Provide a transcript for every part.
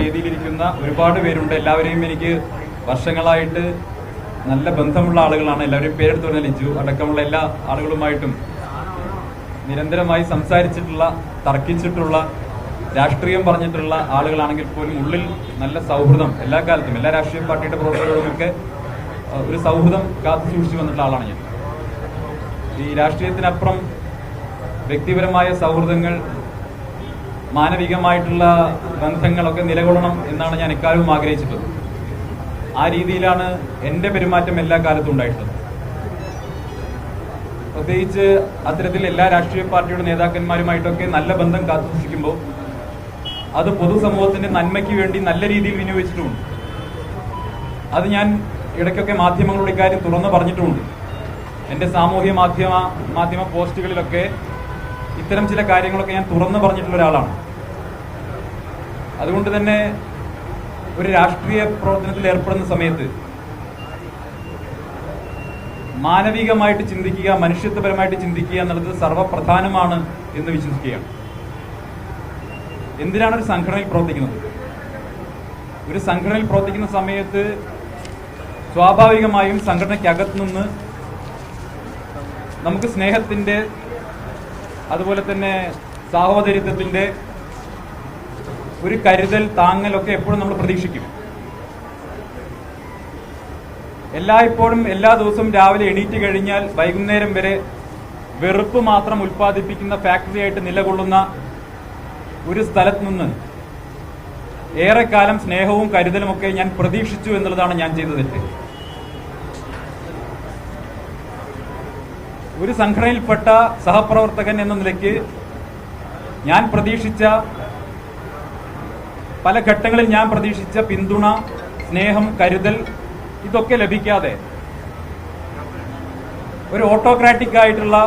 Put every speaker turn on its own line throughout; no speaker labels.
വേദിയിലിരിക്കുന്ന ഒരുപാട് പേരുണ്ട്. എല്ലാവരെയും എനിക്ക് വർഷങ്ങളായിട്ട് നല്ല ബന്ധമുള്ള ആളുകളാണ്. എല്ലാവരെയും പേരെടുത്ത് പറഞ്ഞ ലിജു അടക്കമുള്ള എല്ലാ ആളുകളുമായിട്ടും നിരന്തരമായി സംസാരിച്ചിട്ടുള്ള, തർക്കിച്ചിട്ടുള്ള, രാഷ്ട്രീയം പറഞ്ഞിട്ടുള്ള ആളുകളാണെങ്കിൽ പോലും ഉള്ളിൽ നല്ല സൗഹൃദം എല്ലാ കാലത്തും എല്ലാ രാഷ്ട്രീയ പാർട്ടിയുടെ പ്രവർത്തകരോടൊക്കെ ഒരു സൗഹൃദം കാത്തു സൂക്ഷിച്ചു വന്നിട്ടുള്ള ആളാണ് ഞാൻ. ഈ രാഷ്ട്രീയത്തിനപ്പുറം വ്യക്തിപരമായ സൗഹൃദങ്ങൾ, മാനവികമായിട്ടുള്ള ബന്ധങ്ങളൊക്കെ നിലകൊള്ളണം എന്നാണ് ഞാൻ എക്കാലവും ആഗ്രഹിച്ചിട്ടുള്ളത്. ആ രീതിയിലാണ് എൻ്റെ പെരുമാറ്റം എല്ലാ കാലത്തും ഉണ്ടായിട്ടുള്ളത്. പ്രത്യേകിച്ച് അത്തരത്തിൽ എല്ലാ രാഷ്ട്രീയ പാർട്ടിയുടെ നേതാക്കന്മാരുമായിട്ടൊക്കെ നല്ല ബന്ധം കാത്തു സൂക്ഷിക്കുമ്പോൾ അത് പൊതുസമൂഹത്തിന്റെ നന്മയ്ക്ക് വേണ്ടി നല്ല രീതിയിൽ വിനിയോഗിച്ചിട്ടുമുണ്ട്. അത് ഞാൻ ഇടയ്ക്കൊക്കെ മാധ്യമങ്ങളുടെ ഇക്കാര്യം തുറന്നു പറഞ്ഞിട്ടുമുണ്ട്. എൻ്റെ സാമൂഹ്യ മാധ്യമ പോസ്റ്റുകളിലൊക്കെ ഇത്തരം ചില കാര്യങ്ങളൊക്കെ ഞാൻ തുറന്നു പറഞ്ഞിട്ടുള്ള ഒരാളാണ്. അതുകൊണ്ട് തന്നെ ഒരു രാഷ്ട്രീയ പ്രവർത്തനത്തിൽ ഏർപ്പെടുന്ന സമയത്ത് മാനവികമായിട്ട് ചിന്തിക്കുക, മനുഷ്യത്വപരമായിട്ട് ചിന്തിക്കുക എന്നുള്ളത് സർവ്വപ്രധാനമാണ് എന്ന് വിശ്വസിക്കുകയാണ്. എന്തിനാണ് ഒരു സംഘടനയിൽ പ്രവർത്തിക്കുന്നത്? ഒരു സംഘടനയിൽ പ്രവർത്തിക്കുന്ന സമയത്ത് സ്വാഭാവികമായും സംഘടനയ്ക്കകത്ത് നിന്ന് നമുക്ക് സ്നേഹത്തിന്റെ, അതുപോലെ തന്നെ സാഹോദര്യത്തിന്റെ ഒരു കരുതൽ, താങ്ങലൊക്കെ എപ്പോഴും നമ്മൾ പ്രതീക്ഷിക്കും. എല്ലായ്പ്പോഴും എല്ലാ ദിവസവും രാവിലെ എണീറ്റ് കഴിഞ്ഞാൽ വൈകുന്നേരം വരെ വെറുപ്പ് മാത്രം ഉൽപ്പാദിപ്പിക്കുന്ന ഫാക്ടറി ആയിട്ട് നിലകൊള്ളുന്ന ഒരു സ്ഥലത്ത് നിന്ന് ഏറെക്കാലം സ്നേഹവും കരുതലുമൊക്കെ ഞാൻ പ്രതീക്ഷിച്ചു എന്നുള്ളതാണ് ഞാൻ ചെയ്ത തെറ്റ്. ഒരു സംഘടനയിൽപ്പെട്ട സഹപ്രവർത്തകൻ എന്ന നിലയ്ക്ക് ഞാൻ പ്രതീക്ഷിച്ച, പല ഘട്ടങ്ങളിൽ ഞാൻ പ്രതീക്ഷിച്ച പിന്തുണ, സ്നേഹം, കരുതൽ ഇതൊക്കെ ലഭിക്കാതെ ഒരു ഓട്ടോക്രാറ്റിക് ആയിട്ടുള്ള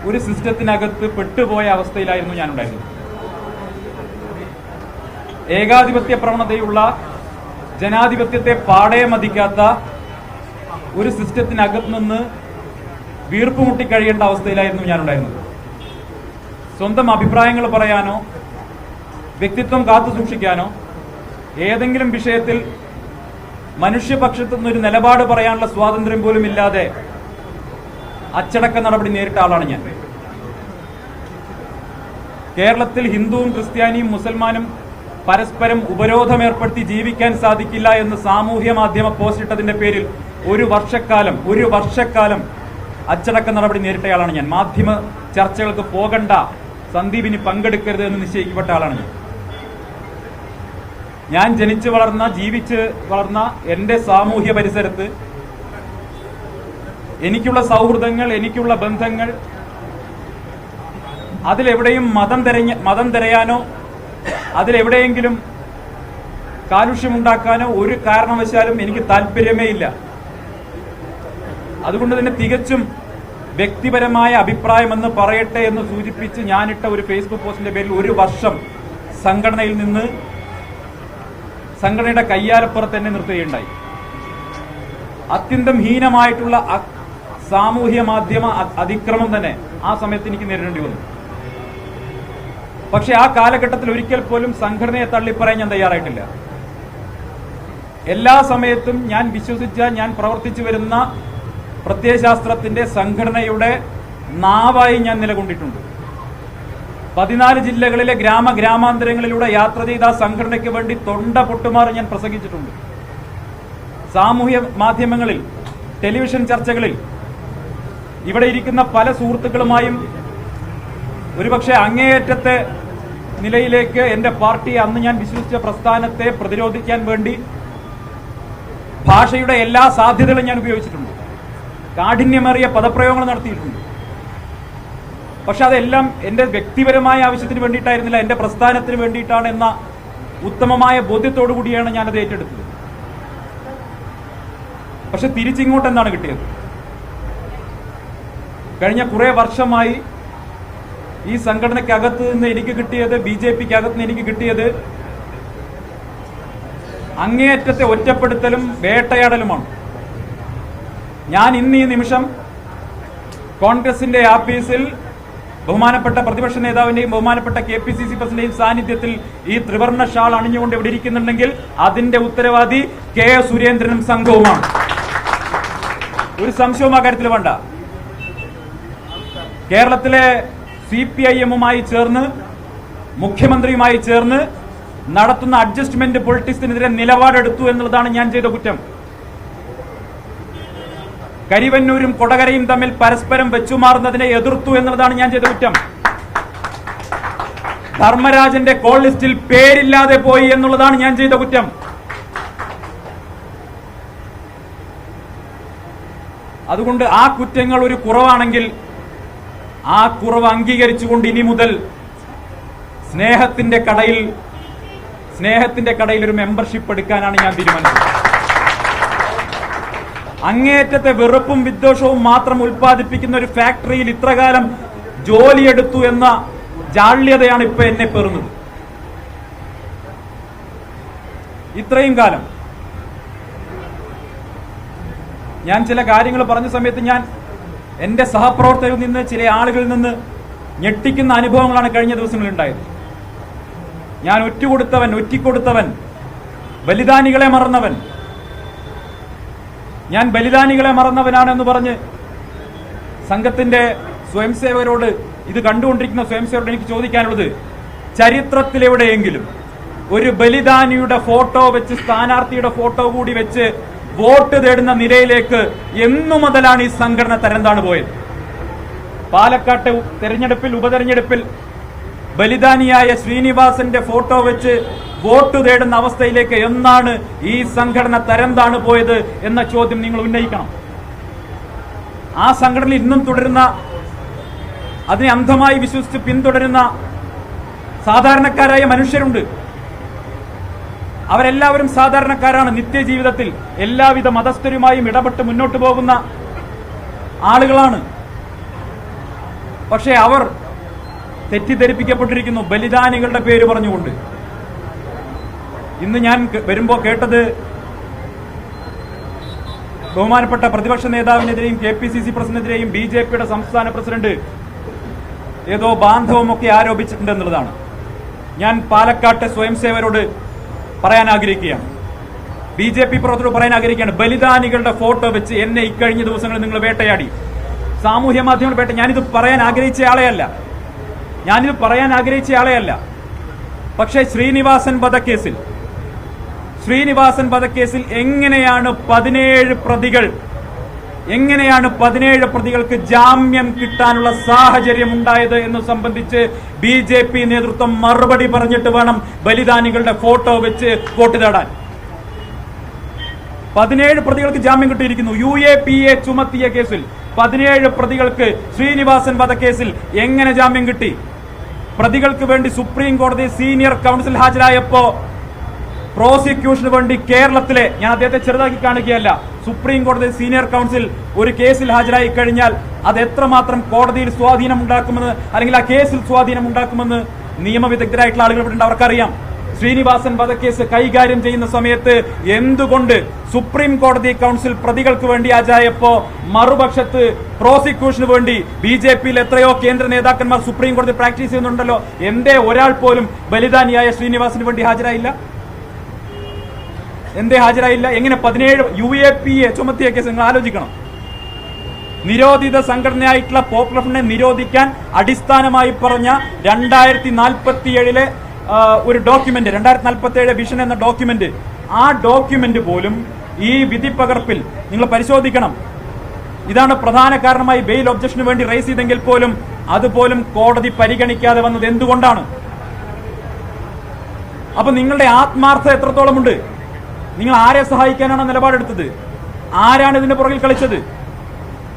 ഒരു സിസ്റ്റത്തിനകത്ത് പെട്ടുപോയ അവസ്ഥയിലായിരുന്നു ഞാനുണ്ടായിരുന്നത്. ഏകാധിപത്യ പ്രവണതയുള്ള, ജനാധിപത്യത്തെ പാടെ മതിക്കാത്ത ഒരു സിസ്റ്റത്തിനകത്ത് നിന്ന് വീർപ്പുമുട്ടി കഴിയേണ്ട അവസ്ഥയിലായിരുന്നു ഞാനുണ്ടായിരുന്നത്. സ്വന്തം അഭിപ്രായങ്ങൾ പറയാനോ വ്യക്തിത്വം കാത്തു സൂക്ഷിക്കാനോ ഏതെങ്കിലും വിഷയത്തിൽ മനുഷ്യപക്ഷത്തു നിന്നൊരു നിലപാട് പറയാനുള്ള സ്വാതന്ത്ര്യം പോലും ഇല്ലാതെ അച്ചടക്ക നടപടി നേരിട്ട ആളാണ് ഞാൻ. കേരളത്തിൽ ഹിന്ദുവും ക്രിസ്ത്യാനിയും മുസൽമാനും പരസ്പരം ഉപരോധം ഏർപ്പെടുത്തി ജീവിക്കാൻ സാധിക്കില്ല എന്ന് സാമൂഹ്യ മാധ്യമ പോസ്റ്റ് ഇട്ടതിന്റെ പേരിൽ ഒരു വർഷക്കാലം അച്ചടക്ക നടപടി നേരിട്ടയാളാണ് ഞാൻ. മാധ്യമ ചർച്ചകൾക്ക് പോകണ്ട, സന്ദീപിനി പങ്കെടുക്കരുത് എന്ന് നിശ്ചയിക്കപ്പെട്ട ആളാണ് ഞാൻ. ഞാൻ ജനിച്ചു വളർന്ന, ജീവിച്ച് വളർന്ന എന്റെ സാമൂഹ്യ പരിസരത്ത് എനിക്കുള്ള സൗഹൃദങ്ങൾ, എനിക്കുള്ള ബന്ധങ്ങൾ, അതിലെവിടെയും മതം തിരയാനോ അതിലെവിടെയെങ്കിലും കാലുഷ്യമുണ്ടാക്കാനോ ഒരു കാരണവശാലും എനിക്ക് താല്പര്യമേ ഇല്ല. അതുകൊണ്ട് തന്നെ തികച്ചും വ്യക്തിപരമായ അഭിപ്രായമെന്ന് പറയട്ടെ എന്ന് സൂചിപ്പിച്ച് ഞാനിട്ട ഒരു ഫേസ്ബുക്ക് പോസ്റ്റിന്റെ പേരിൽ ഒരു വർഷം സംഘടനയിൽ നിന്ന്, സംഘടനയുടെ കയ്യാലപ്പുറത്ത് തന്നെ നിർത്തുകയുണ്ടായി. അത്യന്തം ഹീനമായിട്ടുള്ള സാമൂഹ്യ മാധ്യമ അതിക്രമം തന്നെ ആ സമയത്ത് എനിക്ക് നേരിടേണ്ടി വന്നു. പക്ഷെ ആ കാലഘട്ടത്തിൽ ഒരിക്കൽ പോലും സംഘടനയെ തള്ളിപ്പറയാൻ ഞാൻ തയ്യാറായിട്ടില്ല. എല്ലാ സമയത്തും ഞാൻ വിശ്വസിച്ച, ഞാൻ പ്രവർത്തിച്ചു വരുന്ന പ്രത്യയശാസ്ത്രത്തിന്റെ, സംഘടനയുടെ നാവായി ഞാൻ നിലകൊണ്ടിട്ടുണ്ട്. 14 ജില്ലകളിലെ ഗ്രാമാന്തരങ്ങളിലൂടെ യാത്ര ചെയ്ത സംഘടനയ്ക്ക് വേണ്ടി തൊണ്ട പൊട്ടുമാറി ഞാൻ പ്രസംഗിച്ചിട്ടുണ്ട്. സാമൂഹ്യ മാധ്യമങ്ങളിൽ, ടെലിവിഷൻ ചർച്ചകളിൽ ഇവിടെ ഇരിക്കുന്ന പല സുഹൃത്തുക്കളുമായും ഒരുപക്ഷെ അങ്ങേയറ്റത്തെ നിലയിലേക്ക് എന്റെ പാർട്ടി, അന്ന് ഞാൻ വിശ്വസിച്ച പ്രസ്ഥാനത്തെ പ്രതിരോധിക്കാൻ വേണ്ടി ഭാഷയുടെ എല്ലാ സാധ്യതകളും ഞാൻ ഉപയോഗിച്ചിട്ടുണ്ട്. കാഠിന്യമേറിയ പദപ്രയോഗങ്ങൾ നടത്തിയിട്ടുണ്ട്. പക്ഷെ അതെല്ലാം എന്റെ വ്യക്തിപരമായ ആവശ്യത്തിന് വേണ്ടിയിട്ടായിരുന്നില്ല, എന്റെ പ്രസ്ഥാനത്തിന് വേണ്ടിയിട്ടാണ് എന്ന ഉത്തമമായ ബോധ്യത്തോടു കൂടിയാണ് ഞാനത് ഏറ്റെടുത്തത്. പക്ഷെ തിരിച്ചിങ്ങോട്ട് എന്താണ് കിട്ടിയത്? കഴിഞ്ഞ കുറെ വർഷമായി ഈ സംഘടനയ്ക്കകത്ത് നിന്ന് എനിക്ക് കിട്ടിയത്, BJPക്കകത്ത് നിന്ന് എനിക്ക് കിട്ടിയത് അങ്ങേയറ്റത്തെ ഒറ്റപ്പെടുത്തലും വേട്ടയാടലുമാണ്. ഞാൻ ഇന്ന് ഈ നിമിഷം കോൺഗ്രസിന്റെ ആഫീസിൽ ബഹുമാനപ്പെട്ട പ്രതിപക്ഷ നേതാവിന്റെയും ബഹുമാനപ്പെട്ട KPCC പ്രസിഡന്റിന്റെയും സാന്നിധ്യത്തിൽ ഈ ത്രിവർണ്ണ ഷാൾ അണിഞ്ഞുകൊണ്ട് ഇവിടെ ഇരിക്കുന്നുണ്ടെങ്കിൽ അതിന്റെ ഉത്തരവാദി സുരേന്ദ്രനും സംഘവുമാണ്. ഒരു സംശയവും ആ കാര്യത്തിൽ വേണ്ട. കേരളത്തിലെ CPIM-മായി ചേർന്ന് മുഖ്യമന്ത്രിയുമായി ചേർന്ന് നടത്തുന്ന അഡ്ജസ്റ്റ്മെന്റ് പൊളിറ്റിക്സിനെതിരെ നിലപാടെടുത്തു എന്നുള്ളതാണ് ഞാൻ ചെയ്ത കുറ്റം. കരിവന്നൂരും കൊടകരയും തമ്മിൽ പരസ്പരം വെച്ചുമാറുന്നതിനെ എതിർത്തു എന്നുള്ളതാണ് ഞാൻ ചെയ്ത കുറ്റം. ധർമ്മരാജന്റെ കോൾ ലിസ്റ്റിൽ പേരില്ലാതെ പോയി എന്നുള്ളതാണ് ഞാൻ ചെയ്ത കുറ്റം. അതുകൊണ്ട് ആ കുറ്റങ്ങൾ ഒരു കുറവാണെങ്കിൽ ആ കുറവ് അംഗീകരിച്ചുകൊണ്ട് ഇനി മുതൽ സ്നേഹത്തിന്റെ കടയിൽ ഒരു മെമ്പർഷിപ്പ് എടുക്കാനാണ് ഞാൻ തീരുമാനിച്ചത്. അങ്ങേറ്റത്തെ വെറുപ്പും വിദ്വേഷവും മാത്രം ഉൽപ്പാദിപ്പിക്കുന്ന ഒരു ഫാക്ടറിയിൽ ഇത്രകാലം ജോലിയെടുത്തു എന്ന ജാള്യതയാണ് ഇപ്പൊ എന്നെ പേറുന്നത്. ഇത്രയും കാലം ഞാൻ ചില കാര്യങ്ങൾ പറഞ്ഞ സമയത്ത് ഞാൻ എന്റെ സഹപ്രവർത്തകരിൽ നിന്ന് ചില ആളുകളിൽ നിന്ന് ഞെട്ടിക്കുന്ന അനുഭവങ്ങളാണ് കഴിഞ്ഞ ദിവസങ്ങളിൽ ഉണ്ടായത്. ഞാൻ ഒറ്റിക്കൊടുത്തവൻ, ബലിദാനികളെ മറന്നവൻ, ഞാൻ ബലിദാനികളെ മറന്നവനാണെന്ന് പറഞ്ഞ് സംഘത്തിന്റെ സ്വയംസേവകരോട്, ഇത് കണ്ടുകൊണ്ടിരിക്കുന്ന സ്വയംസേവകരോട് എനിക്ക് ചോദിക്കാനുള്ളത്, ചരിത്രത്തിലെവിടെയെങ്കിലും ഒരു ബലിദാനിയുടെ ഫോട്ടോ വെച്ച്, സ്ഥാനാർത്ഥിയുടെ ഫോട്ടോ കൂടി വെച്ച് വോട്ട് തേടുന്ന നിലയിലേക്ക് എന്നു മുതലാണ് ഈ സംഘടന തരംതാണ് പോയത്? പാലക്കാട്ടെ ഉപതെരഞ്ഞെടുപ്പിൽ ബലിദാനിയായ ശ്രീനിവാസന്റെ ഫോട്ടോ വെച്ച് വോട്ട് തേടുന്ന അവസ്ഥയിലേക്ക് എന്നാണ് ഈ സംഘടന തരംതാണ് പോയത് എന്ന ചോദ്യം നിങ്ങൾ ഉന്നയിക്കണം. ആ സംഘടന ഇന്നും തുടരുന്ന, അതിനെ അന്ധമായി വിശ്വസിച്ച് പിന്തുടരുന്ന സാധാരണക്കാരായ മനുഷ്യരുണ്ട്. അവരെല്ലാവരും സാധാരണക്കാരാണ്. നിത്യജീവിതത്തിൽ എല്ലാവിധ മതസ്ഥരുമായും ഇടപെട്ട് മുന്നോട്ട് പോകുന്ന ആളുകളാണ്. പക്ഷേ അവർ തെറ്റിദ്ധരിപ്പിക്കപ്പെട്ടിരിക്കുന്നു ബലിദാനികളുടെ പേര് പറഞ്ഞുകൊണ്ട്. ഇന്ന് ഞാൻ വരുമ്പോ കേട്ടത് ബഹുമാനപ്പെട്ട പ്രതിപക്ഷ നേതാവിനെതിരെയും KPCC പ്രസിഡന്റിനെതിരെയും BJPയുടെ സംസ്ഥാന പ്രസിഡന്റ് ഏതോ ബാന്ധവമൊക്കെ ആരോപിച്ചിട്ടുണ്ട് എന്നുള്ളതാണ്. ഞാൻ പാലക്കാട്ടെ സ്വയംസേവകരോട് പറയാൻ ആഗ്രഹിക്കുകയാണ്, BJP പ്രവർത്തകരോട് പറയാൻ ആഗ്രഹിക്കുകയാണ്, ബലിദാനികളുടെ ഫോട്ടോ വെച്ച് എന്നെ ഇക്കഴിഞ്ഞ ദിവസങ്ങളിൽ നിങ്ങൾ വേട്ടയാടി, സാമൂഹ്യ മാധ്യമങ്ങൾ വേട്ട. ഞാനിത് പറയാൻ ആഗ്രഹിച്ച ആളെയല്ല. പക്ഷേ ശ്രീനിവാസൻ വധക്കേസിൽ എങ്ങനെയാണ് 17 പ്രതികൾക്ക് ജാമ്യം കിട്ടാനുള്ള സാഹചര്യം ഉണ്ടായത് എന്ന് സംബന്ധിച്ച് BJP നേതൃത്വം മറുപടി പറഞ്ഞിട്ട് വേണം ബലിദാനികളുടെ ഫോട്ടോ വെച്ച് വോട്ട് തേടാൻ. 17 പ്രതികൾക്ക് ജാമ്യം കിട്ടിയിരിക്കുന്നു. UAPA ചുമത്തിയ കേസിൽ 17 പ്രതികൾക്ക് ശ്രീനിവാസൻ വധക്കേസിൽ എങ്ങനെ ജാമ്യം കിട്ടി? പ്രതികൾക്ക് വേണ്ടി സുപ്രീം കോടതി സീനിയർ കൗൺസിൽ ഹാജരായപ്പോ പ്രോസിക്യൂഷന് വേണ്ടി കേരളത്തിലെ, ഞാൻ അദ്ദേഹത്തെ ചെറുതാക്കി കാണിക്കുകയല്ല, സുപ്രീം കോടതി സീനിയർ കൗൺസിൽ ഒരു കേസിൽ ഹാജരായി കഴിഞ്ഞാൽ അത് എത്രമാത്രം കോടതിയിൽ സ്വാധീനം ഉണ്ടാക്കുമെന്ന്, അല്ലെങ്കിൽ ആ കേസിൽ സ്വാധീനം ഉണ്ടാക്കുമെന്ന് നിയമവിദഗ്ധരായിട്ടുള്ള ആളുകൾ ഇവിടെ അവർക്കറിയാം. ശ്രീനിവാസൻ വധക്കേസ് കൈകാര്യം ചെയ്യുന്ന സമയത്ത് എന്തുകൊണ്ട് സുപ്രീം കോടതി കൗൺസിൽ പ്രതികൾക്ക് വേണ്ടി ഹാജരായപ്പോ മറുപക്ഷത്ത് പ്രോസിക്യൂഷന് വേണ്ടി BJPയിൽ എത്രയോ കേന്ദ്ര നേതാക്കന്മാർ സുപ്രീം കോടതി പ്രാക്ടീസ് ചെയ്യുന്നുണ്ടല്ലോ, എന്തേ ഒരാൾ പോലും ബലിദാനിയായ ശ്രീനിവാസിന് വേണ്ടി ഹാജരായില്ല? എങ്ങനെ 17 UAPA ചുമത്തിയ കേസ് നിങ്ങൾ ആലോചിക്കണം. നിരോധിത സംഘടനയായിട്ടുള്ള പോപ്പുലർ ഫ്രണ്ടിനെ നിരോധിക്കാൻ അടിസ്ഥാനമായി പറഞ്ഞ 2047 ഒരു ഡോക്യുമെന്റ്, 2047 വിഷൻ എന്ന ഡോക്യുമെന്റ്, ആ ഡോക്യുമെന്റ് പോലും ഈ വിധിപ്പകർപ്പിൽ നിങ്ങൾ പരിശോധിക്കണം. ഇതാണ് പ്രധാന കാരണമായി ബെയിൽ ഒബ്ജക്ഷന് വേണ്ടി റൈസ് ചെയ്തെങ്കിൽ പോലും അതുപോലും കോടതി പരിഗണിക്കാതെ വന്നത് എന്തുകൊണ്ടാണ്? അപ്പൊ നിങ്ങളുടെ ആത്മാർത്ഥത എത്രത്തോളമുണ്ട്? നിങ്ങൾ ആരെ സഹായിക്കാനാണ് നിലപാടെടുത്തത്? ആരാണ് ഇതിന്റെ പുറകിൽ കളിച്ചത്?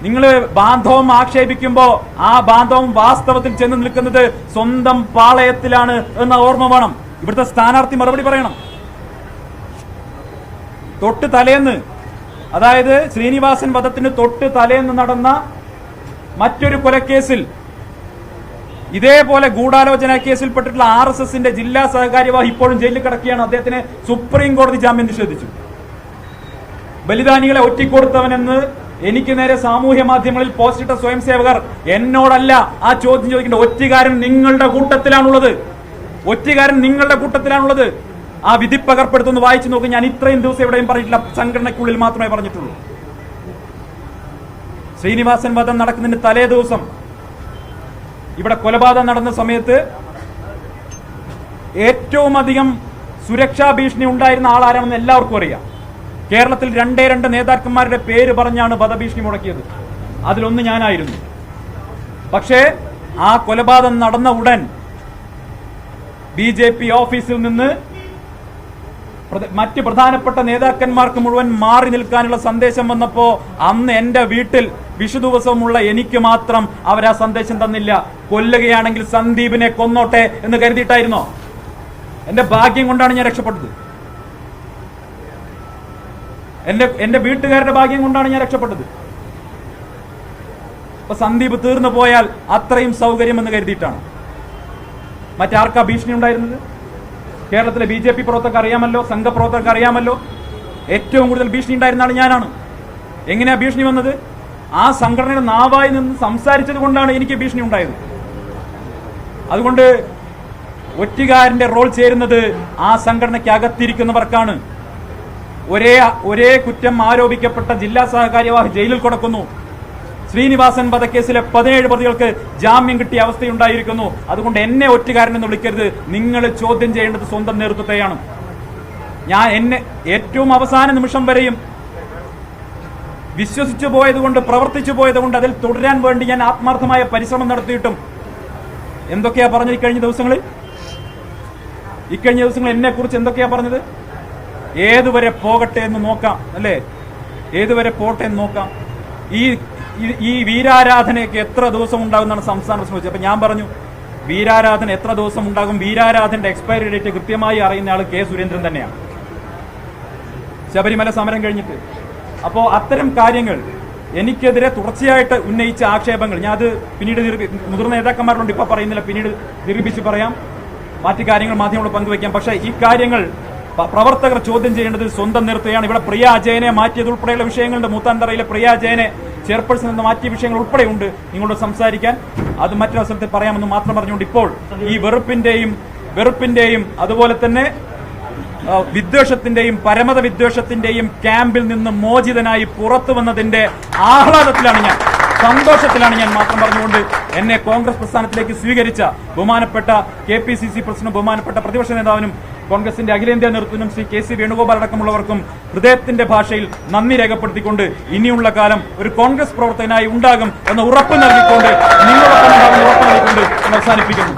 നിങ്ങൾ ബാന്ധവം ആക്ഷേപിക്കുമ്പോ ആ ബാന്ധവം വാസ്തവത്തിൽ ചെന്ന് നിൽക്കുന്നത് സ്വന്തം പാളയത്തിലാണ് എന്ന ഓർമ്മ വേണം. ഇവിടുത്തെ സ്ഥാനാർത്ഥി മറുപടി പറയണം. തൊട്ട് തലേന്ന്, അതായത് ശ്രീനിവാസൻ വധത്തിന് തൊട്ട് തലേന്ന് നടന്ന മറ്റൊരു കൊലക്കേസിൽ ഇതേപോലെ ഗൂഢാലോചന കേസിൽപ്പെട്ടിട്ടുള്ള RSSന്റെ ജില്ലാ സഹകാര്യവാഹി ഇപ്പോഴും ജയിലിൽ കിടക്കുകയാണ്. അദ്ദേഹത്തിന് സുപ്രീം കോടതി ജാമ്യം നിഷേധിച്ചു. ബലിദാനികളെ ഒറ്റിക്കൊടുത്തവനെന്ന് എനിക്ക് നേരെ സാമൂഹ്യ മാധ്യമങ്ങളിൽ പോസ്റ്റിട്ട സ്വയം സേവകർ എന്നോടല്ല ആ ചോദ്യം ചോദിക്കേണ്ട. ഒറ്റുകാരൻ നിങ്ങളുടെ കൂട്ടത്തിലാണുള്ളത്. ഒറ്റുകാരൻ നിങ്ങളുടെ കൂട്ടത്തിലാണുള്ളത്. ആ വിധിപ്പകർപ്പെടുത്തൊന്ന് വായിച്ചു നോക്കും. ഞാൻ ഇത്രയും ദിവസം എവിടെയും പറഞ്ഞിട്ടില്ല, സംഘടനയ്ക്കുള്ളിൽ മാത്രമേ പറഞ്ഞിട്ടുള്ളൂ. ശ്രീനിവാസൻ വധം നടക്കുന്നതിന് തലേ ദിവസം ഇവിടെ കൊലപാതകം നടന്ന സമയത്ത് ഏറ്റവും അധികം സുരക്ഷാ ഭീഷണി ഉണ്ടായിരുന്ന ആളാരാണെന്ന് എല്ലാവർക്കും അറിയാം. കേരളത്തിൽ 2 നേതാക്കന്മാരുടെ പേര് പറഞ്ഞാണ് വധഭീഷണി മുടക്കിയത്. അതിലൊന്ന് ഞാനായിരുന്നു. പക്ഷേ ആ കൊലപാതകം നടന്ന ഉടൻ BJP ഓഫീസിൽ നിന്ന് മറ്റ് പ്രധാനപ്പെട്ട നേതാക്കന്മാർക്ക് മുഴുവൻ മാറി നിൽക്കാനുള്ള സന്ദേശം വന്നപ്പോ അന്ന് എന്റെ വീട്ടിൽ വിഷു ദിവസമുള്ള എനിക്ക് മാത്രം അവരാ സന്ദേശം തന്നില്ല. കൊല്ലുകയാണെങ്കിൽ സന്ദീപിനെ കൊന്നോട്ടെ എന്ന് കരുതിയിട്ടായിരുന്നോ? എന്റെ ഭാഗ്യം കൊണ്ടാണ് ഞാൻ രക്ഷപ്പെട്ടത്. എന്റെ വീട്ടുകാരുടെ ഭാഗ്യം കൊണ്ടാണ് ഞാൻ രക്ഷപ്പെട്ടത്. അപ്പൊ സന്ദീപ് തീർന്നു പോയാൽ അത്രയും സൗകര്യം എന്ന് കരുതിയിട്ടാണ്. മറ്റാർക്കാ ഭീഷണി ഉണ്ടായിരുന്നത്? കേരളത്തിലെ BJP പ്രവർത്തകർക്ക് അറിയാമല്ലോ, സംഘപ്രവർത്തകർക്ക് അറിയാമല്ലോ. ഏറ്റവും കൂടുതൽ ഭീഷണി ഉണ്ടായിരുന്ന ആൾ ഞാനാണ്. എങ്ങനെയാ ഭീഷണി വന്നത്? ആ സംഘടനയുടെ നാവായി നിന്ന് സംസാരിച്ചത് കൊണ്ടാണ് എനിക്ക് ഭീഷണി ഉണ്ടായത്. അതുകൊണ്ട് ഒറ്റുകാരന്റെ റോൾ ചേരുന്നത് ആ സംഘടനയ്ക്ക് അകത്തിരിക്കുന്നവർക്കാണ്. ഒരേ കുറ്റം ആരോപിക്കപ്പെട്ട ജില്ലാ സഹകാര്യവാഹ് ജയിലിൽ കൊടുക്കുന്നു. ശ്രീനിവാസൻ വധക്കേസിലെ 17 പ്രതികൾക്ക് ജാമ്യം കിട്ടിയ അവസ്ഥയുണ്ടായിരിക്കുന്നു. അതുകൊണ്ട് എന്നെ ഒറ്റുകാരനെന്ന് വിളിക്കരുത്. നിങ്ങൾ ചോദ്യം ചെയ്യേണ്ടത് സ്വന്തം നേതൃത്വത്തെയാണ്. എന്നെ ഏറ്റവും അവസാന നിമിഷം വരെയും വിശ്വസിച്ചു പോയതുകൊണ്ട്, പ്രവർത്തിച്ചു പോയതുകൊണ്ട് അതിൽ തുടരാൻ വേണ്ടി ഞാൻ ആത്മാർത്ഥമായ പരിശ്രമം നടത്തിയിട്ടും എന്തൊക്കെയാ പറഞ്ഞത് ഇക്കഴിഞ്ഞ ദിവസങ്ങളിൽ എന്നെ കുറിച്ച് എന്തൊക്കെയാ പറഞ്ഞത്? ഏതുവരെ പോകട്ടെ എന്ന് നോക്കാം, അല്ലേ? ഏതുവരെ പോട്ടെ എന്ന് നോക്കാം. ഈ വീരാരാധനയൊക്കെ എത്ര ദിവസം ഉണ്ടാകുമെന്നാണ് സംസ്ഥാന പ്രസിഡന്റ് ചോദിച്ചത്. അപ്പൊ ഞാൻ പറഞ്ഞു, വീരാരാധന എത്ര ദിവസം ഉണ്ടാകും? വീരാരാധനയുടെ എക്സ്പയറി ഡേറ്റ് കൃത്യമായി അറിയുന്ന ആൾ K. സുരേന്ദ്രൻ തന്നെയാണ്, ശബരിമല സമരം കഴിഞ്ഞിട്ട്. അപ്പോ അത്തരം കാര്യങ്ങൾ എനിക്കെതിരെ തുടർച്ചയായിട്ട് ഉന്നയിച്ച ആക്ഷേപങ്ങൾ ഞാൻ അത് പിന്നീട് മുതിർന്ന നേതാക്കന്മാരുണ്ട്, ഇപ്പൊ പറയുന്നില്ല, പിന്നീട് നിരൂപിച്ച് പറയാം, മറ്റു കാര്യങ്ങൾ മാധ്യമങ്ങൾ പങ്കുവയ്ക്കാം. പക്ഷേ ഈ കാര്യങ്ങൾ പ്രവർത്തകർ ചോദ്യം ചെയ്യേണ്ടത് സ്വന്തം നേതൃത്വമാണ്. ഇവിടെ പ്രിയ അജയനെ മാറ്റിയത് ഉൾപ്പെടെയുള്ള വിഷയങ്ങളുണ്ട്. മൂത്താന്തറയിലെ പ്രിയ അജയനെ ചെയർപേഴ്സൺ എന്ന മാറ്റിയ വിഷയങ്ങൾ ഉൾപ്പെടെയുണ്ട്. നിങ്ങളോട് സംസാരിക്കാൻ അത് മറ്റൊരവസരത്തിൽ പറയാമെന്ന് മാത്രം പറഞ്ഞുകൊണ്ട് ഇപ്പോൾ ഈ വെറുപ്പിന്റെയും അതുപോലെ തന്നെ വിദ്വേഷത്തിന്റെയും പരമത വിദ്വേഷത്തിന്റെയും ക്യാമ്പിൽ നിന്ന് മോചിതനായി പുറത്തു വന്നതിന്റെ ആഹ്ലാദത്തിലാണ് ഞാൻ, സന്തോഷത്തിലാണ് ഞാൻ മാത്രം പറഞ്ഞുകൊണ്ട് എന്നെ കോൺഗ്രസ് പ്രസ്ഥാനത്തിലേക്ക് സ്വീകരിച്ച ബഹുമാനപ്പെട്ട KPCC പ്രസിഡന്റ്, ബഹുമാനപ്പെട്ട പ്രതിപക്ഷ നേതാവിനും കോൺഗ്രസിന്റെ അഖിലേന്ത്യാ നേതൃത്വത്തിനും ശ്രീ KC വേണുഗോപാൽ അടക്കമുള്ളവർക്കും ഹൃദയത്തിന്റെ ഭാഷയിൽ നന്ദി രേഖപ്പെടുത്തിക്കൊണ്ട് ഇനിയുള്ള കാലം ഒരു കോൺഗ്രസ് പ്രവർത്തകനായി ഉണ്ടാകും എന്ന ഉറപ്പ് നൽകിക്കൊണ്ട്, നിങ്ങളൊപ്പം ഉണ്ടാകുന്ന ഉറപ്പ് നൽകിക്കൊണ്ട് അവസാനിപ്പിക്കുന്നു.